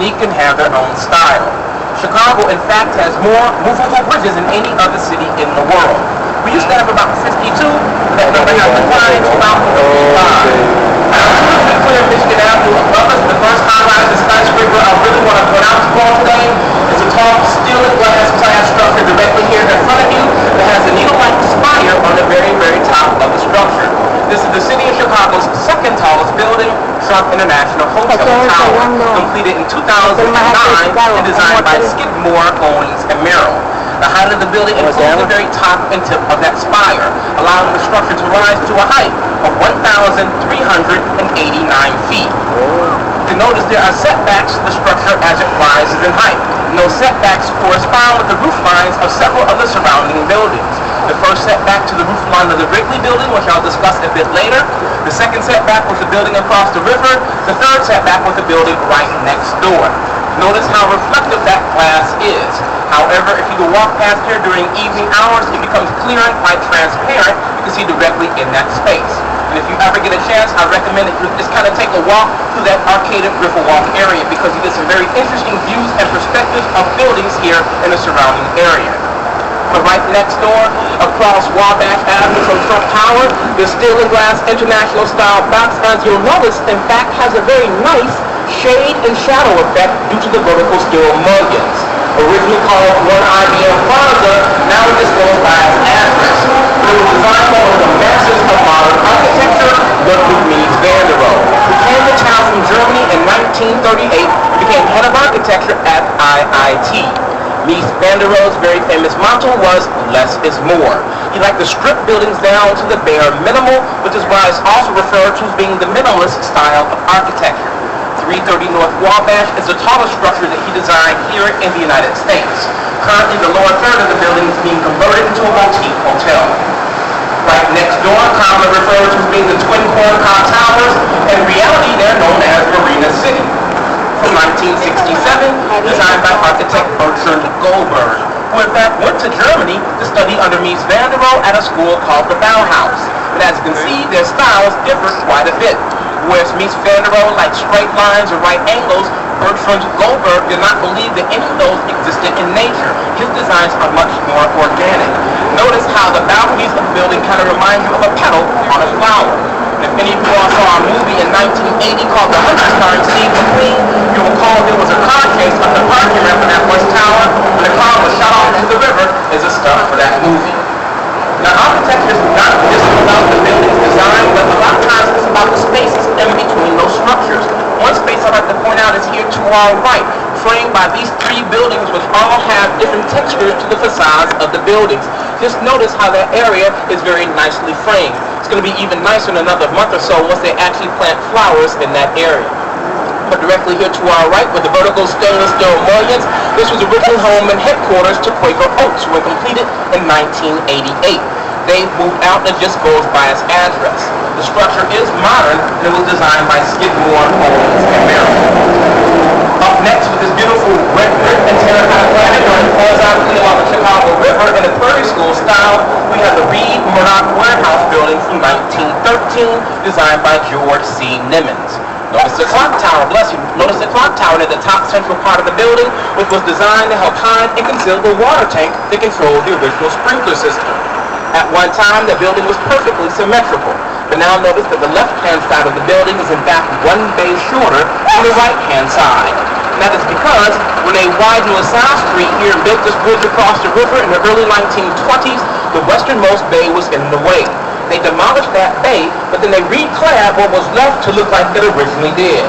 unique and have their own style. Chicago, in fact, has more movable bridges than any other city in the world. We used to have about 52, that number has declined to about 55. Now, 203 Michigan Avenue above us, the first high-rise skyscraper I really want to point out to you all today is a tall steel and glass clad structure directly here in front of you that has a needle-like spire on the very, very top of the structure. This is the city of Chicago's second tallest building, Trump International Hotel Tower, completed in 2009 and designed by Skidmore, Owings, and Merrill. The height of the building includes the very top and tip of that spire, allowing the structure to rise to a height of 1,389 feet. You notice there are setbacks to the structure as it rises in height. No setbacks correspond with the roof lines of several other surrounding buildings. The first setback to the roof line of the Wrigley building, which I'll discuss a bit later. The second setback was the building across the river. The third setback was the building right next door. Notice how reflective that glass is. However, if you walk past here during evening hours, it becomes clear and quite transparent. You can see directly in that space. And if you ever get a chance, I recommend that you just kind of take a walk through that arcaded Riverwalk area because you get some very interesting views and perspectives of buildings here in the surrounding area. But right next door, across Wabash Avenue from Trump Tower, the steel and glass international style box, as you'll notice, in fact, has a very nice shade and shadow effect due to the vertical steel mullions. Originally called One IBM Plaza, now it just goes by its address. It was designed by one of the masters of modern architecture, Ludwig Mies van der Rohe, who came to town from Germany in 1938 and became head of architecture at IIT. Mies van der Rohe's very famous motto was, less is more. He liked to strip buildings down to the bare minimal, which is why it's also referred to as being the minimalist style of architecture. 330 North Wabash is the tallest structure that he designed here in the United States. Currently, the lower third of the building is being converted into a boutique hotel. Right next door, commonly referred to as being the Twin Corncob Towers. In reality, they're known as Marina City. From 1967, designed by architect Bertrand Goldberg, who in fact went to Germany to study under Mies van der Rohe at a school called the Bauhaus. But as you can see, their styles differ quite a bit. Whereas Mies van der Rohe liked straight lines or right angles, Bertrand Goldberg did not believe that any of those existed in nature. His designs are much more organic. Notice how the balconies of the building kind of remind you of a petal on a flower. And if any of you all saw a movie in 1980 called The Hunter starring Steve McQueen, you'll recall there was a car chase up the parking ramp in that West Tower when the car was shot off into the river as a stunt for that movie. Now, architecture is not just about the building's design, but a lot of times it's about the spaces in between those structures. One space I'd like to point out is here to our right, framed by these three buildings which all have different textures to the facades of the buildings. Just notice how that area is very nicely framed. It's going to be even nicer in another month or so once they actually plant flowers in that area. But directly here to our right with the vertical stainless steel mullions, this was the original home and headquarters to Quaker Oats, who were completed in 1988. They moved out and it just goes by its address. The structure is modern and it was designed by Skidmore, Owings, and Merrill. Up next with this beautiful red brick and terracotta granite running horizontally along the Chicago River in a Prairie School style, we have the Reed Murdoch Warehouse building from 1913, designed by George C. Nimmons. Notice the clock tower, bless you. Notice the clock tower near the top central part of the building, which was designed to help hide and conceal the water tank that controlled the original sprinkler system. At one time, the building was perfectly symmetrical, but now notice that the left-hand side of the building is in fact one bay shorter than the right-hand side. And that is because when they widened LaSalle Street here and built this bridge across the river in the early 1920s, the westernmost bay was in the way. They demolished that bay, but then they reclad what was left to look like it originally did.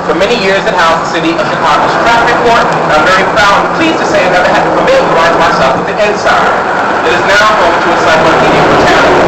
For many years, it housed the city of Chicago's traffic court, and I'm very proud and pleased to say I never had to familiarize myself with the inside. It is now home to Encyclopedia Britannica.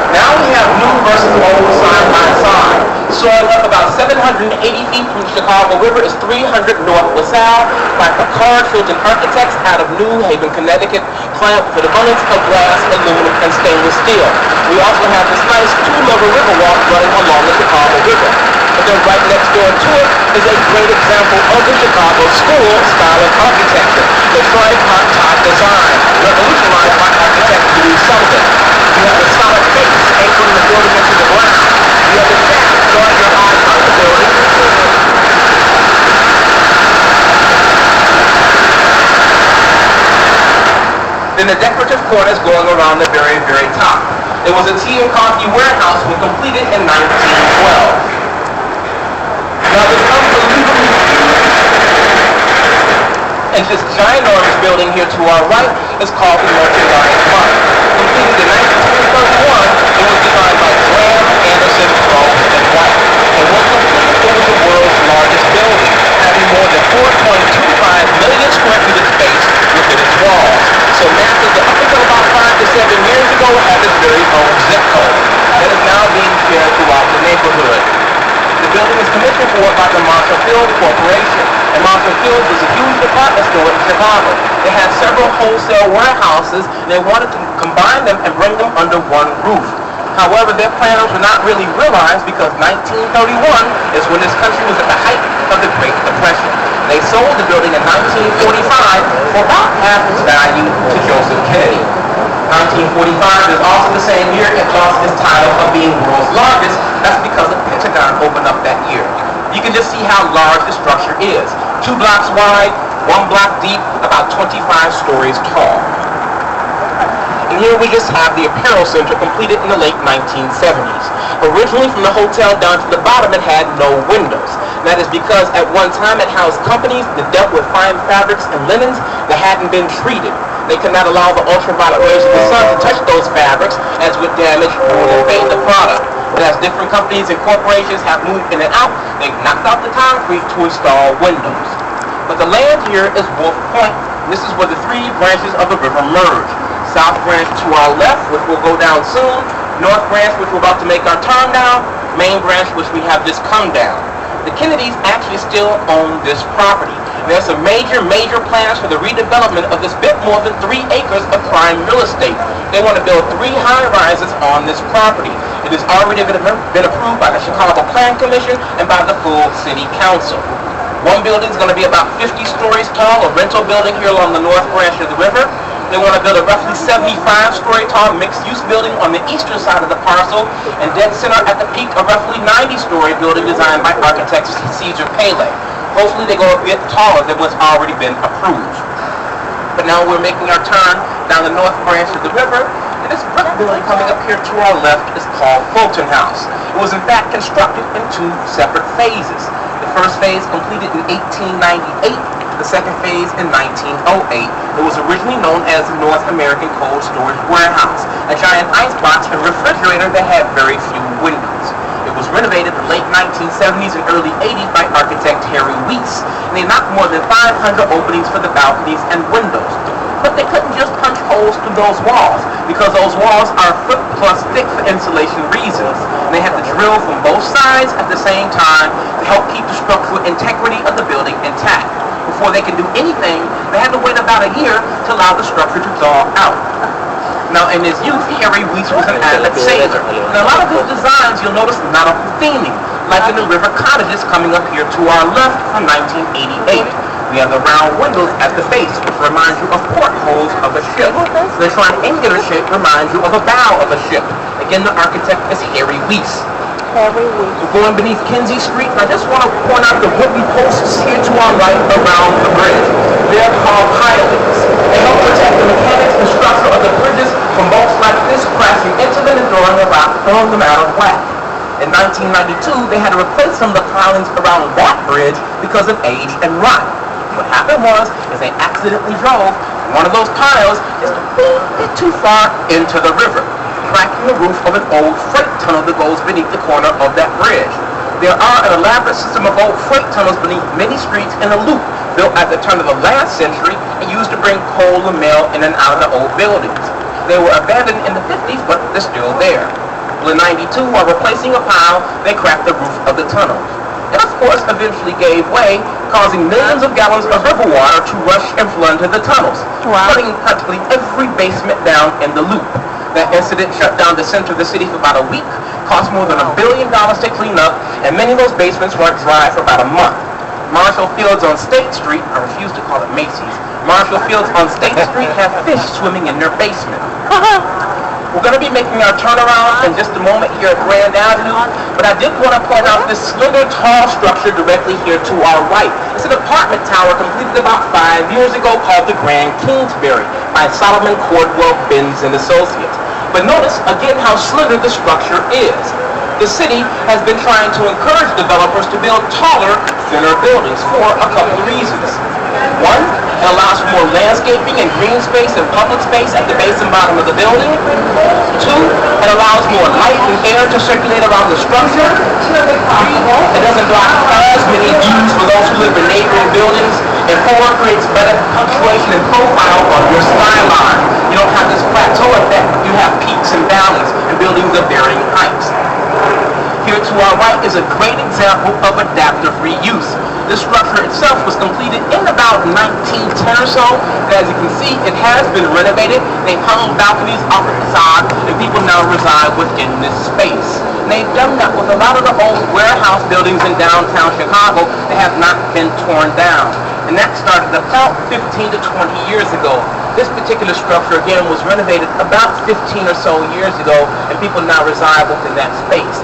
Now we have new versus old side by side. Soaring up about 780 feet from the Chicago River is 300 North LaSalle by Picard Chilton Architects out of New Haven, Connecticut, clamped with abundance of glass, aluminum, and stainless steel. We also have this nice two-level river walk running along the Chicago River. And then right next door to it is a great example of the Chicago School style of architecture, the tripod top design, revolutionized by architect Louis Sullivan. You have the solid base anchoring the building into the ground. You have the shaft drawing your eyes out of the building. then the decorative corners going around the very, very top. It was a tea and coffee warehouse when completed in 1912. Now this unbelievably and this ginormous building here to our right is called the Merchandise Mart. Completed in 1931, it was designed by Graham, Anderson, Rose, and White. And when completed, it was the world's largest building, having more than 4.25 million square feet of space within its walls. So Nashville, up until about 5 to 7 years ago, had its very own zip code that is now being shared throughout the neighborhood. The building is commissioned for by the Marshall Field Corporation, and Marshall Field was a huge department store in Chicago. They had several wholesale warehouses, and they wanted to combine them and bring them under one roof. However, their plans were not really realized because 1931 is when this country was at the height of the Great Depression. They sold the building in 1945 for about half its value to Joseph Kennedy. 1945 is also the same year it lost its title of being world's largest. That's because the Pentagon opened up that year. You can just see how large the structure is. 2 blocks wide, 1 block deep, about 25 stories tall. And here we just have the Apparel Center completed in the late 1970s. Originally from the hotel down to the bottom it had no windows. And that is because at one time it housed companies that dealt with fine fabrics and linens that hadn't been treated. They could not allow the ultraviolet rays of the sun to touch those fabrics, as would damage or fade the product. But as different companies and corporations have moved in and out, they've knocked out the concrete to install windows. But the land here is Wolf Point. This is where the 3 branches of the river merge. South branch to our left, which will go down soon. North branch, which we're about to make our turn down. Main branch, which we have this come down. The Kennedys actually still own this property. There's some major plans for the redevelopment of this bit more than 3 acres of prime real estate. They want to build 3 high-rises on this property. It has already been approved by the Chicago Plan Commission and by the full City Council. One building is going to be about 50 stories tall, a rental building here along the north branch of the river. They want to build a roughly 75-story tall mixed-use building on the eastern side of the parcel, and dead center at the peak, a roughly 90-story building designed by architect Cesar Pele. Hopefully they go a bit taller than what's already been approved. But now we're making our turn down the north branch of the river, and this brick building coming up here to our left is called Fulton House. It was in fact constructed in 2 separate phases. The first phase completed in 1898, the second phase in 1908. It was originally known as the North American Cold Storage Warehouse, a giant icebox and refrigerator that had very few windows. It was renovated in the late 1970s and early 80s by architect Harry Weiss, and they knocked more than 500 openings for the balconies and windows. But they couldn't just punch holes through those walls, because those walls are foot plus thick for insulation reasons. And they had to drill from both sides at the same time to help keep the structural integrity of the building intact. Before they could do anything, they had to wait about a year to allow the structure to thaw out. Now, in his youth, Harry Weiss was an avid sailor. And a lot of his designs, you'll notice, nautical theming, like in the river cottages coming up here to our left from 1988. We have the round windows at the base, which remind you of portholes of a ship. The triangular shape reminds you of a bow of a ship. Again, the architect is Harry Weiss. We're going beneath Kinsey Street, and I just want to point out the wooden posts here to our right around the bridge. They're called pilings. They help protect the mechanics and structure of the bridges from bolts like this crashing into them and throwing them out of whack. In 1992, they had to replace some of the pilings around that bridge because of age and rot. What happened was, they accidentally drove one of those piles just a bit too far into the river, cracking the roof of an old freight tunnel that goes beneath the corner of that bridge. There are an elaborate system of old freight tunnels beneath many streets in a loop built at the turn of the last century and used to bring coal and mail in and out of the old buildings. They were abandoned in the 50s, but they're still there. Well, in 92, while replacing a pile, they cracked the roof of the tunnel. And of course, eventually gave way, causing millions of gallons of river water to rush and flood into the tunnels, flooding practically every basement down in the loop. That incident shut down the center of the city for about a week, cost more than $1 billion to clean up, and many of those basements weren't dry for about a month. Marshall Fields on State Street, I refuse to call it Macy's, Marshall Fields on State Street have fish swimming in their basement. We're going to be making our turnaround in just a moment here at Grand Avenue, but I did want to point out this slender, tall structure directly here to our right. It's an apartment tower completed about 5 years ago called the Grand Kingsbury by Solomon Cordwell Benz and Associates. But notice again how slender the structure is. The city has been trying to encourage developers to build taller, thinner buildings for a couple of reasons. One, it allows for more landscaping and green space and public space at the base and bottom of the building. Two, it allows more light and air to circulate around the structure. Three, it doesn't block as many views for those who live in neighboring buildings. And four, it creates better punctuation and profile on your skyline. You don't have this plateau effect, you have peaks and valleys and buildings of varying heights. Here to our right is a great example of adaptive reuse. This structure itself was completed in about 1910 or so. And as you can see, it has been renovated. They've hung balconies off the facade, and people now reside within this space. And they've done that with a lot of the old warehouse buildings in downtown Chicago that have not been torn down. And that started about 15 to 20 years ago. This particular structure, again, was renovated about 15 or so years ago, and people now reside within that space.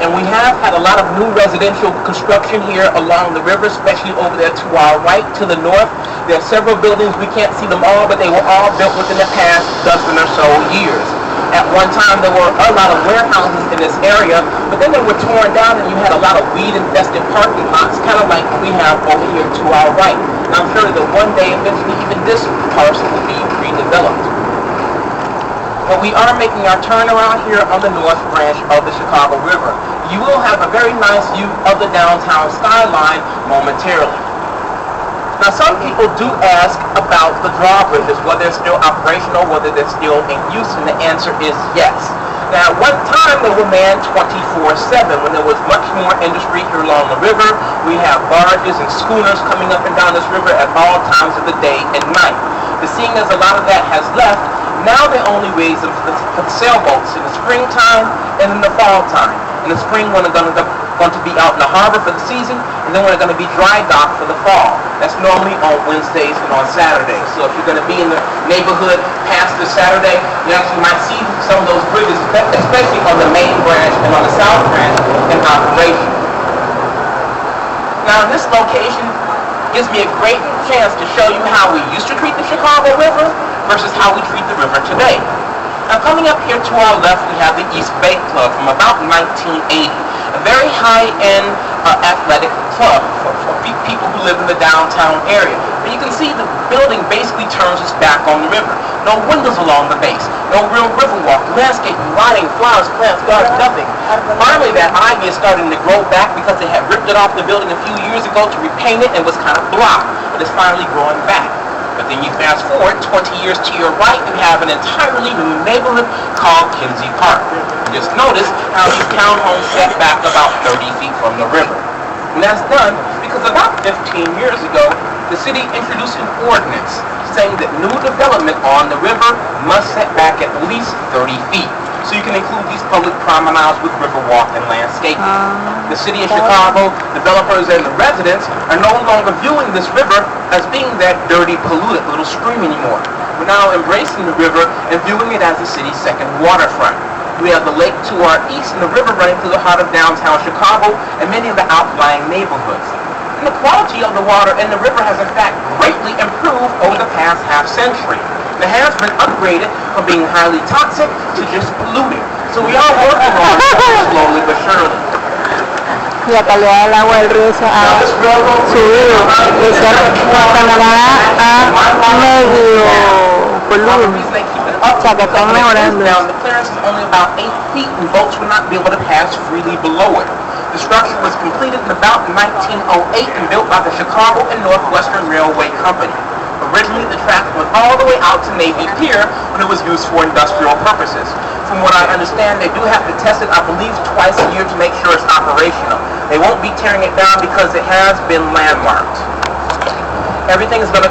And we have had a lot of new residential construction here along the river, especially over there to our right, to the north. There are several buildings, we can't see them all, but they were all built within the past dozen or so years. At one time, there were a lot of warehouses in this area, but then they were torn down and you had a lot of weed-infested parking lots, kind of like we have over here to our right. And I'm sure that one day, eventually, even this parcel will be redeveloped. But we are making our turnaround here on the north branch of the Chicago River. You will have a very nice view of the downtown skyline momentarily. Now, some people do ask about the drawbridges, whether they're still operational, whether they're still in use, and the answer is yes. Now, at one time, they were manned 24/7 when there was much more industry here along the river. We have barges and schooners coming up and down this river at all times of the day and night. But seeing as a lot of that has left, now they only raise them for the sailboats in the springtime and in the fall time. In the spring, when they're going to be out in the harbor for the season, and then when they're going to be dry docked for the fall. That's normally on Wednesdays and on Saturdays. So if you're going to be in the neighborhood past this Saturday, you actually might see some of those bridges, especially on the main branch and on the south branch, in operation. Now, this location gives me a great chance to show you how we used to treat the Chicago River versus how we treat the river today. Now, coming up here to our left, we have the East Bay Club from about 1980, a very high-end athletic club for people who live in the downtown area. But you can see the building basically turns its back on the river. No windows along the base, no real river walk, landscaping, lighting, flowers, plants, gardens, nothing. Finally, that idea is starting to grow back because they had ripped it off the building a few years ago to repaint it and was kind of blocked, but it's finally growing back. But then you fast forward 20 years to your right, you have an entirely new neighborhood called Kinsey Park. Just notice how these townhomes set back about 30 feet from the river. And that's done because about 15 years ago, the city introduced an ordinance saying that new development on the river must set back at least 30 feet. So you can include these public promenades with river walk and landscaping. The city of Chicago, developers and the residents are no longer viewing this river as being that dirty, polluted little stream anymore. We're now embracing the river and viewing it as the city's second waterfront. We have the lake to our east and the river running through the heart of downtown Chicago and many of the outlying neighborhoods. And the quality of the water in the river has in fact greatly improved over the past half-century. It has been upgraded from being highly toxic to just polluted. So we are working on it slowly but surely. Y la calidad del agua del río se ha subido de ser contaminada a medio volumen. O sea que están mejorando. Now the clearance is only about 8 feet and boats will not be able to pass freely below it. The structure was completed in about 1908 and built by the Chicago and Northwestern Railway Company. Originally, the track went all the way out to Navy Pier when it was used for industrial purposes. From what I understand, they do have to test it, I believe, twice a year to make sure it's operational. They won't be tearing it down because it has been landmarked. Everything is going to